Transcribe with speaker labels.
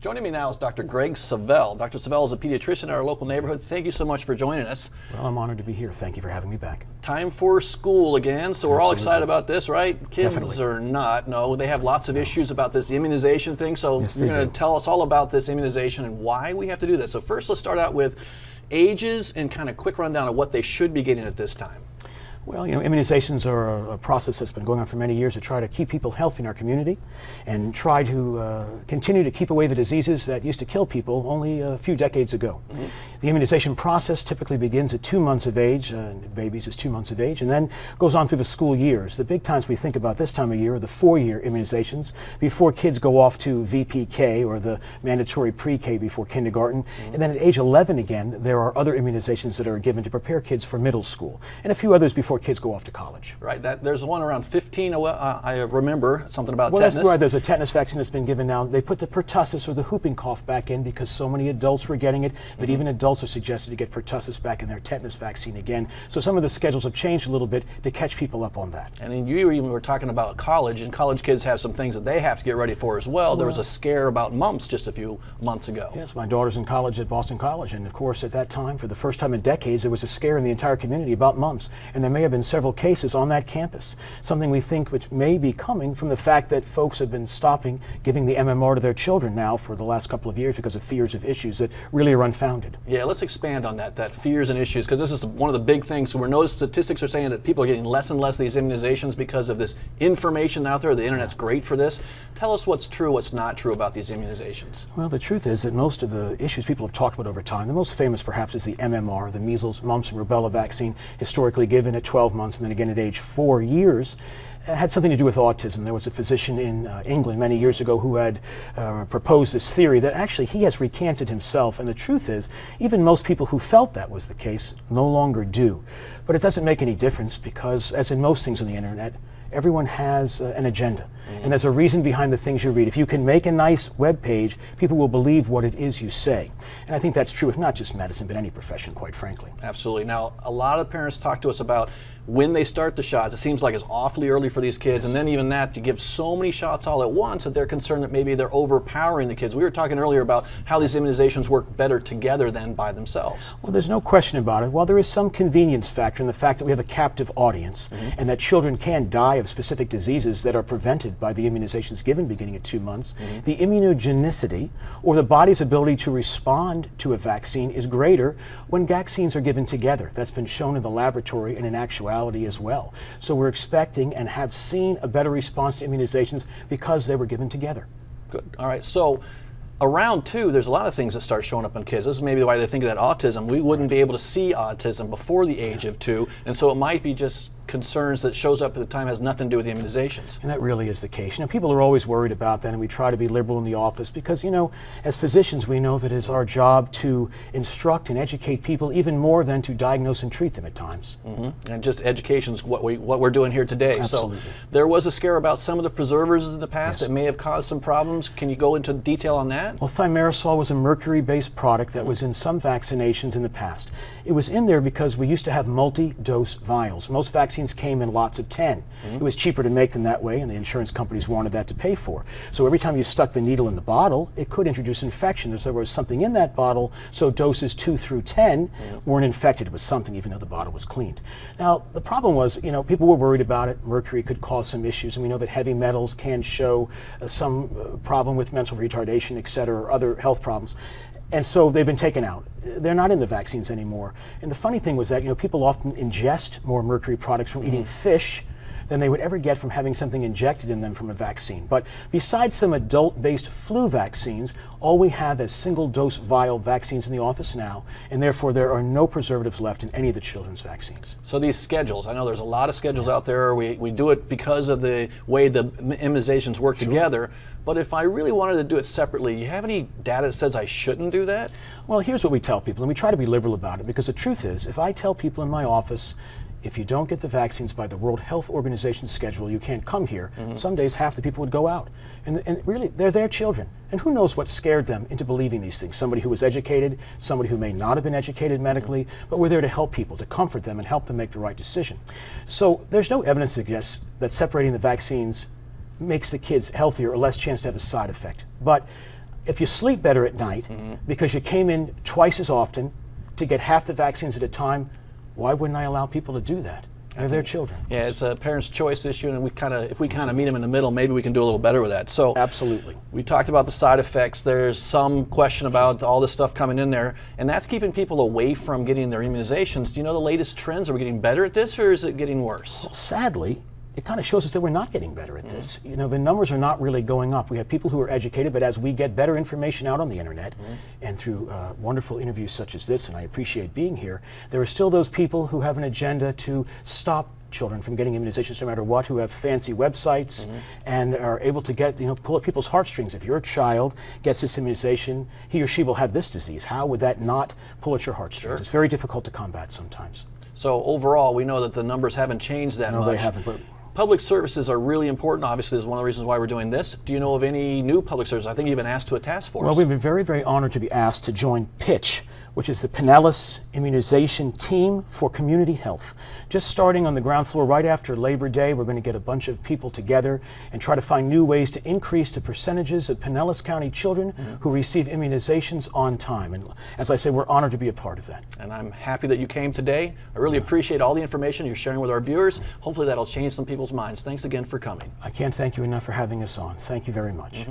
Speaker 1: Joining me now is Dr. Greg Savell. Dr. Savell is a pediatrician in our local neighborhood. Thank you so much for joining us.
Speaker 2: Well, I'm honored to be here. Thank you for having me back.
Speaker 1: Time for school again, so we're all excited about this, right? Kids
Speaker 2: Definitely.
Speaker 1: are not. No, they have lots of issues about this immunization thing, so
Speaker 2: Yes,
Speaker 1: you're going to
Speaker 2: do.
Speaker 1: tell us all about this immunization and why we have to do that. So first, let's start out with ages and kind of quick rundown of what they should be getting at this time.
Speaker 2: Well, you know, immunizations are a process that's been going on for many years to try to keep people healthy in our community and try to continue to keep away the diseases that used to kill people only a few decades ago. Mm-hmm. The immunization process typically begins at 2 months of age, babies is 2 months of age, and then goes on through the school years. The big times we think about this time of year are the 4-year immunizations before kids go off to VPK, or the mandatory pre-K before kindergarten. Mm-hmm. And then at age 11 again, there are other immunizations that are given to prepare kids for middle school, and a few others before kids go off to college.
Speaker 1: Right, there's one around 15, I remember something about
Speaker 2: tetanus.
Speaker 1: Well,
Speaker 2: that's right, there's a tetanus vaccine that's been given now. They put the pertussis, or the whooping cough, back in because so many adults were getting it, but even adults are suggested to get pertussis back in their tetanus vaccine again. So some of the schedules have changed a little bit to catch people up on that.
Speaker 1: And then you even were talking about college, and college kids have some things that they have to get ready for as well. There was a scare about mumps just a few months ago.
Speaker 2: Yes, my daughter's in college at Boston College, and of course at that time, for the first time in decades, there was a scare in the entire community about mumps, and there may have been several cases on that campus, something we think which may be coming from the fact that folks have been stopping giving the MMR to their children now for the last couple of years because of fears of issues that really are unfounded.
Speaker 1: Yeah, let's expand on that fears and issues, because this is one of the big things. So we're noticing statistics are saying that people are getting less and less of these immunizations because of this information out there. The internet's great for this. Tell us what's true, what's not true about these immunizations.
Speaker 2: Well, the truth is that most of the issues people have talked about over time, the most famous perhaps is the MMR, the measles, mumps, and rubella vaccine, historically given at 12 months and then again at age 4 years. Had something to do with autism. There was a physician in England many years ago who had proposed this theory that actually he has recanted himself, and the truth is even most people who felt that was the case no longer do. But it doesn't make any difference because, as in most things on the internet, everyone has an agenda, and there's a reason behind the things you read. If you can make a nice web page, people will believe what it is you say. And I think that's true with not just medicine, but any profession, quite frankly.
Speaker 1: Absolutely. Now, a lot of parents talk to us about when they start the shots. It seems like it's awfully early for these kids, and then even that, you give so many shots all at once that they're concerned that maybe they're overpowering the kids. We were talking earlier about how these immunizations work better together than by themselves.
Speaker 2: Well, there's no question about it. While there is some convenience factor in the fact that we have a captive audience and that children can die of specific diseases that are prevented by the immunizations given beginning at 2 months, the immunogenicity, or the body's ability to respond to a vaccine, is greater when vaccines are given together. That's been shown in the laboratory and in actuality as well. So we're expecting and have seen a better response to immunizations because they were given together.
Speaker 1: Good. All right. So around 2, there's a lot of things that start showing up in kids. This is maybe why they think of that autism. We wouldn't be able to see autism before the age of 2, and so it might be just concerns that shows up at the time has nothing to do with the immunizations.
Speaker 2: And that really is the case. You know, people are always worried about that, and we try to be liberal in the office because, you know, as physicians, we know that it's our job to instruct and educate people even more than to diagnose and treat them at times.
Speaker 1: And just education is what we're doing here today.
Speaker 2: Absolutely.
Speaker 1: So there was a scare about some of the preservatives in the past that may have caused some problems. Can you go into detail on that?
Speaker 2: Well, thimerosal was a mercury-based product that was in some vaccinations in the past. It was in there because we used to have multi-dose vials. Most vaccines came in lots of 10. It was cheaper to make them that way, and the insurance companies wanted that to pay for. So every time you stuck the needle in the bottle, it could introduce infection. There was something in that bottle, so doses 2 through 10 weren't infected with something, even though the bottle was cleaned. Now, the problem was, you know, people were worried about it. Mercury could cause some issues, and we know that heavy metals can show some problem with mental retardation, et cetera, or other health problems. And so they've been taken out. They're not in the vaccines anymore. And the funny thing was that, you know, people often ingest more mercury products from eating fish than they would ever get from having something injected in them from a vaccine. But besides some adult-based flu vaccines, all we have is single-dose vial vaccines in the office now, and therefore there are no preservatives left in any of the children's vaccines.
Speaker 1: So these schedules, I know there's a lot of schedules out there. We do it because of the way the immunizations work together, but if I really wanted to do it separately, you have any data that says I shouldn't do that?
Speaker 2: Well, here's what we tell people, and we try to be liberal about it, because the truth is, if I tell people in my office, if you don't get the vaccines by the World Health Organization's schedule, you can't come here. Some days half the people would go out. And really, they're their children. And who knows what scared them into believing these things? Somebody who was educated, somebody who may not have been educated medically, but we're there to help people, to comfort them and help them make the right decision. So there's no evidence to suggest that separating the vaccines makes the kids healthier or less chance to have a side effect. But if you sleep better at night because you came in twice as often to get half the vaccines at a time, why wouldn't I allow people to do that? They're their children.
Speaker 1: Yeah, it's a parent's choice issue, and if we kind of meet them in the middle, maybe we can do a little better with that. So
Speaker 2: absolutely.
Speaker 1: We talked about the side effects. There's some question about all this stuff coming in there, and that's keeping people away from getting their immunizations. Do you know the latest trends? Are we getting better at this, or is it getting worse?
Speaker 2: Well, sadly, it kind of shows us that we're not getting better at this. You know, the numbers are not really going up. We have people who are educated, but as we get better information out on the internet and through wonderful interviews such as this, and I appreciate being here, there are still those people who have an agenda to stop children from getting immunizations no matter what, who have fancy websites and are able to get, pull at people's heartstrings. If your child gets this immunization, he or she will have this disease. How would that not pull at your heartstrings?
Speaker 1: Sure.
Speaker 2: It's very difficult to combat sometimes.
Speaker 1: So overall, we know that the numbers haven't changed that much.
Speaker 2: No, they haven't. But
Speaker 1: public services are really important. Obviously, this is one of the reasons why we're doing this. Do you know of any new public services? I think you've been asked to a task force.
Speaker 2: Well, we've been very, very honored to be asked to join PITCH, which is the Pinellas Immunization Team for Community Health. Just starting on the ground floor right after Labor Day, we're going to get a bunch of people together and try to find new ways to increase the percentages of Pinellas County children who receive immunizations on time. And as I say, we're honored to be a part of that.
Speaker 1: And I'm happy that you came today. I really appreciate all the information you're sharing with our viewers. Hopefully that'll change some people's minds. Thanks again for coming.
Speaker 2: I can't thank you enough for having us on. Thank you very much.